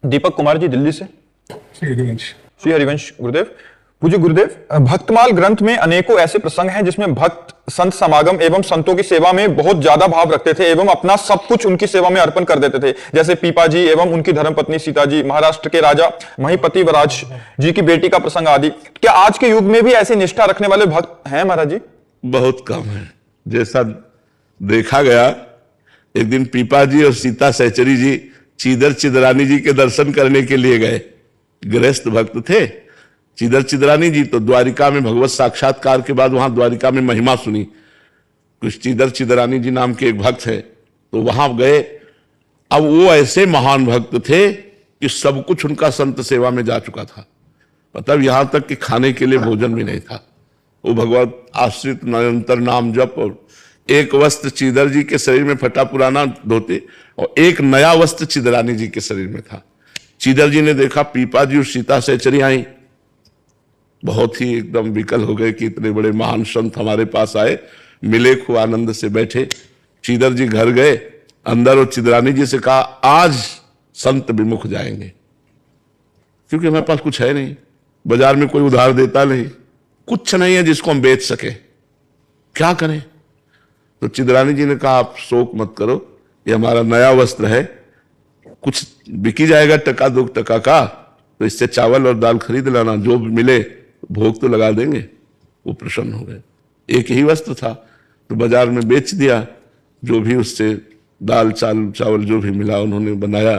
दीपक कुमार जी दिल्ली से। श्री हरिवंश गुरुदेव। पूज्य गुरुदेव, भक्तमाल ग्रंथ में अनेकों ऐसे प्रसंग हैं जिसमें भक्त संत समागम एवं संतों की सेवा में बहुत ज्यादा भाव रखते थे एवं अपना सब कुछ उनकी सेवा में अर्पण कर देते थे, जैसे पीपा जी एवं उनकी धर्मपत्नी सीता जी, महाराष्ट्र के राजा महिपति वराज जी की बेटी का प्रसंग आदि। क्या आज के युग में भी ऐसी निष्ठा रखने वाले भक्त हैं महाराज जी? बहुत कम है। जैसा देखा गया, एक दिन पीपा जी और सीता सहचरी जी चीदर चिदरानी जी के दर्शन करने के लिए गए। गृहस्थ भक्त थे। चीदर चिदरानी जी तो द्वारिका में भगवत साक्षात्कार के बाद वहां द्वारिका में महिमा सुनी। कुछ चीदर चिदरानी जी नाम के एक भक्त है, तो वहां गए। अब वो ऐसे महान भक्त थे कि सब कुछ उनका संत सेवा में जा चुका था। मतलब यहां तक कि खाने के लिए भोजन भी नहीं था। वो भगवत आश्रित निरंतर नाम जप, और एक वस्त्र चीदर जी के शरीर में फटा पुराना धोते और एक नया वस्त्र चिदरानी जी के शरीर में था। चीदर जी ने देखा पीपा जी और सीता सहचरी आई, बहुत ही एकदम विकल हो गए कि इतने बड़े महान संत हमारे पास आए। मिले, खूब आनंद से बैठे। चीदर जी घर गए अंदर और चिदरानी जी से कहा, आज संत विमुख जाएंगे, क्योंकि हमारे पास कुछ है नहीं, बाजार में कोई उधार देता नहीं, कुछ नहीं है जिसको हम बेच सके, क्या करें? तो चिदरानी जी ने कहा, आप शोक मत करो, ये हमारा नया वस्त्र है, कुछ बिकी जाएगा टका 2 टका का, तो इससे चावल और दाल खरीद लाना, जो भी मिले भोग तो लगा देंगे। वो प्रसन्न हो गए। एक ही वस्त्र था तो बाजार में बेच दिया। जो भी उससे दाल चावल जो भी मिला उन्होंने बनाया,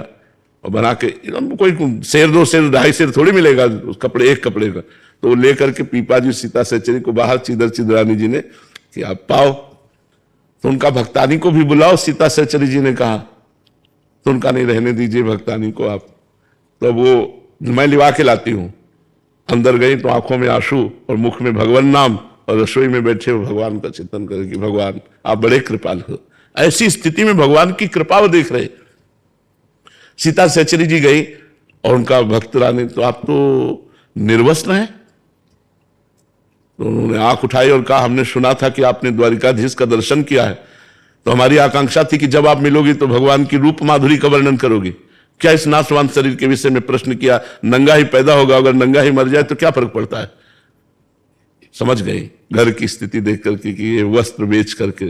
और बना के कोई सेर 2 सेर 2.5 सेर थोड़ी मिलेगा उस कपड़े, एक कपड़े का। तो वो लेकर के पीपा जी सीता सहचरी को बाहर चीदर चिदरानी जी ने कि आप पाओ, तो उनका भक्तानी को भी बुलाओ। सीता सहचरी जी ने कहा, तो उनका नहीं, रहने दीजिए भक्तानी को आप। तो वो मैं लिवा के लाती हूं। अंदर गई तो आंखों में आंसू और मुख में भगवान नाम, और रसोई में बैठे वो भगवान का चिंतन करे कि भगवान आप बड़े कृपालु हो। ऐसी स्थिति में भगवान की कृपा वो देख रहे। सीता सहचरी जी गई और उनका भक्त रानी, तो आप तो निर्वस्त्र हैं। तो उन्होंने आंख उठाई और कहा, हमने सुना था कि आपने द्वारिकाधीश का दर्शन किया है, तो हमारी आकांक्षा थी कि जब आप मिलोगी तो भगवान की रूप माधुरी का वर्णन करोगी। क्या इस नाशवान शरीर के विषय में प्रश्न किया? नंगा ही पैदा होगा, अगर नंगा ही मर जाए तो क्या फर्क पड़ता है? समझ गई घर की स्थिति देख करके कि ये वस्त्र बेच करके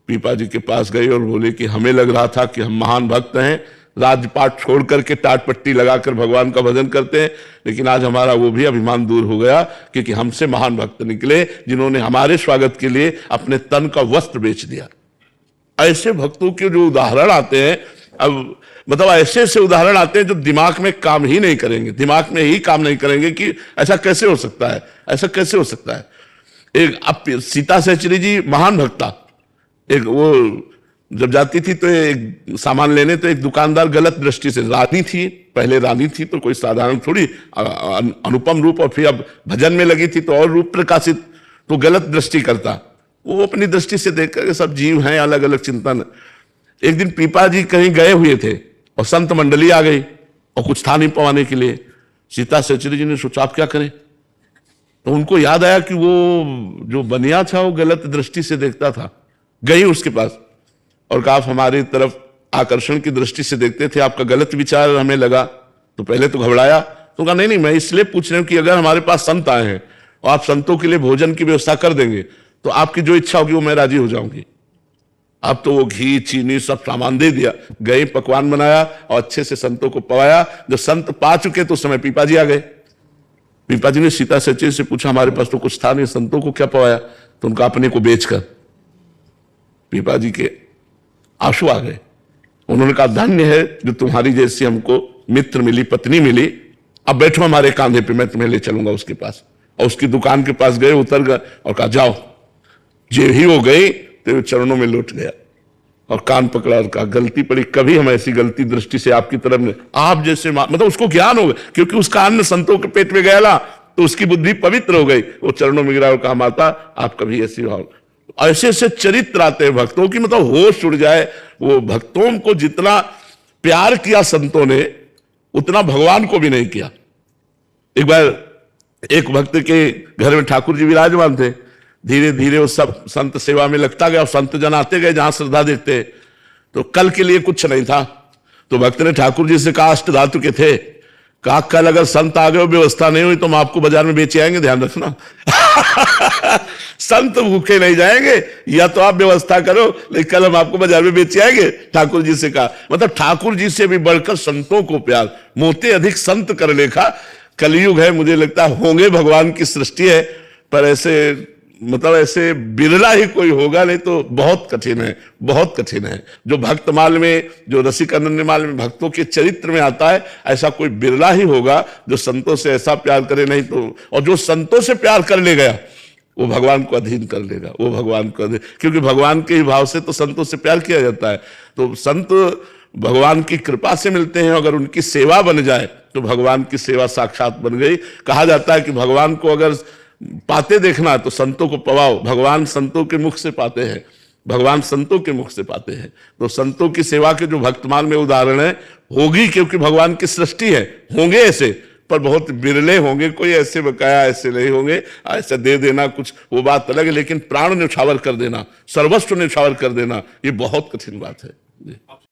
पीपा जी के पास गई और बोले कि हमें लग रहा था कि हम महान भक्त हैं, राजपाट छोड़ करके टाट पट्टी लगाकर भगवान का भजन करते हैं, लेकिन आज हमारा वो भी अभिमान दूर हो गया, क्योंकि हमसे महान भक्त निकले जिन्होंने हमारे स्वागत के लिए अपने तन का वस्त्र बेच दिया। ऐसे भक्तों के जो उदाहरण आते हैं, अब मतलब ऐसे ऐसे उदाहरण आते हैं जो दिमाग में काम ही नहीं करेंगे, दिमाग में ही काम नहीं करेंगे कि ऐसा कैसे हो सकता है, ऐसा कैसे हो सकता है। एक अब सीता सहचरी जी महान भक्ता, एक वो जब जाती थी तो एक सामान लेने, तो एक दुकानदार गलत दृष्टि से, रानी थी, पहले रानी थी तो कोई साधारण थोड़ी, अनुपम रूप, और फिर अब भजन में लगी थी तो और रूप प्रकाशित, तो गलत दृष्टि करता। वो अपनी दृष्टि से देख करके सब जीव हैं, अलग अलग चिंतन। एक दिन पीपा जी कहीं गए हुए थे और संत मंडली आ गई और कुछ था नहीं पवाने के लिए। सीता सहचरी जी ने सोचा आप क्या करें, तो उनको याद आया कि वो जो बनिया था वो गलत दृष्टि से देखता था। गई उसके पास और कहा, आप हमारी तरफ आकर्षण की दृष्टि से देखते थे, आपका गलत विचार हमें लगा। तो पहले तो घबराया, तो कहा नहीं मैं इसलिए पूछ रही हूं कि अगर हमारे पास संत आए हैं और आप संतों के लिए भोजन की व्यवस्था कर देंगे तो आपकी जो इच्छा होगी वो मैं राजी हो जाऊंगी। अब तो वो घी चीनी सब सामान दे दिया, गए पकवान बनाया और अच्छे से संतों को पवाया। जब संत पा चुके तो उस समय पीपा जी आ गए। पीपा जी ने सीता सहचरी से पूछा, हमारे पास तो कुछ था नहीं, संतों को क्या पवाया? तो उनका अपने को बेचकर पीपा जी के आंसू आ गए। उन्होंने कहा, धन्य है जो तुम्हारी जैसी हमको मित्र मिली, पत्नी मिली, अब बैठो हमारे कांधे पे, मैं तुम्हें ले चलूंगा उसके पास। और उसकी दुकान के पास गए, उतर गए और कहा जाओ। जे ही हो गई तो चरणों में लौट गया और कान पकड़ा और कहा, गलती पड़ी, कभी हम ऐसी गलती दृष्टि से आपकी तरफ ने, आप जैसे मतलब उसको ज्ञान हो गया, क्योंकि उसका अन्न संतों के पेट में गया तो उसकी बुद्धि पवित्र हो गई। वो चरणों में गिरा और कहा, माता आप कभी ऐसी भाव। ऐसे ऐसे चरित्र आते हैं भक्तों की, मतलब होश उड़ जाए। वो भक्तों को जितना प्यार किया संतों ने उतना भगवान को भी नहीं किया। एक बार एक भक्त के घर में ठाकुर जी विराजमान थे, धीरे धीरे वो सब संत सेवा में लगता गया और संत जन आते गए जहां श्रद्धा देखते। तो कल के लिए कुछ नहीं था, तो भक्त ने ठाकुर जी से कहा, अष्ट धातु के थे, कहा कल अगर संत आ गए, व्यवस्था नहीं हुई तो हम आपको बाजार में बेचे आएंगे, ध्यान रखना। संत भूखे नहीं जाएंगे, या तो आप व्यवस्था करो, लेकिन कल हम आपको बाजार में बेचे आएंगे, ठाकुर जी से कहा। मतलब ठाकुर जी से भी बढ़कर संतों को प्यार, मोते अधिक संत कर लेखा। कलयुग है, मुझे लगता है होंगे, भगवान की सृष्टि है, पर ऐसे मतलब ऐसे बिरला ही कोई होगा, नहीं तो बहुत कठिन है, बहुत कठिन है। जो भक्तमाल में, जो रसिक अनन्यमाल में भक्तों के चरित्र में आता है, ऐसा कोई बिरला ही होगा जो संतों से ऐसा प्यार करे। नहीं तो, और जो संतों से प्यार कर ले गया वो भगवान को अधीन कर लेगा, वो भगवान को अधीन, क्योंकि भगवान के ही भाव से तो संतों से प्यार किया जाता है। तो संत भगवान की कृपा से मिलते हैं, अगर उनकी सेवा बन जाए तो भगवान की सेवा साक्षात बन गई। कहा जाता है कि भगवान को अगर पाते देखना तो संतों को पवाओ, भगवान संतों के मुख से पाते हैं, भगवान संतों के मुख से पाते हैं। तो संतों की सेवा के जो भक्तमाल में उदाहरण है, होगी, क्योंकि भगवान की सृष्टि है, होंगे ऐसे, पर बहुत बिरले होंगे, कोई ऐसे बकाया ऐसे नहीं होंगे। ऐसा दे देना कुछ वो बात अलग है, लेकिन प्राण न्यौछावर कर देना, सर्वस्व न्यौछावर कर देना, ये बहुत कठिन बात है।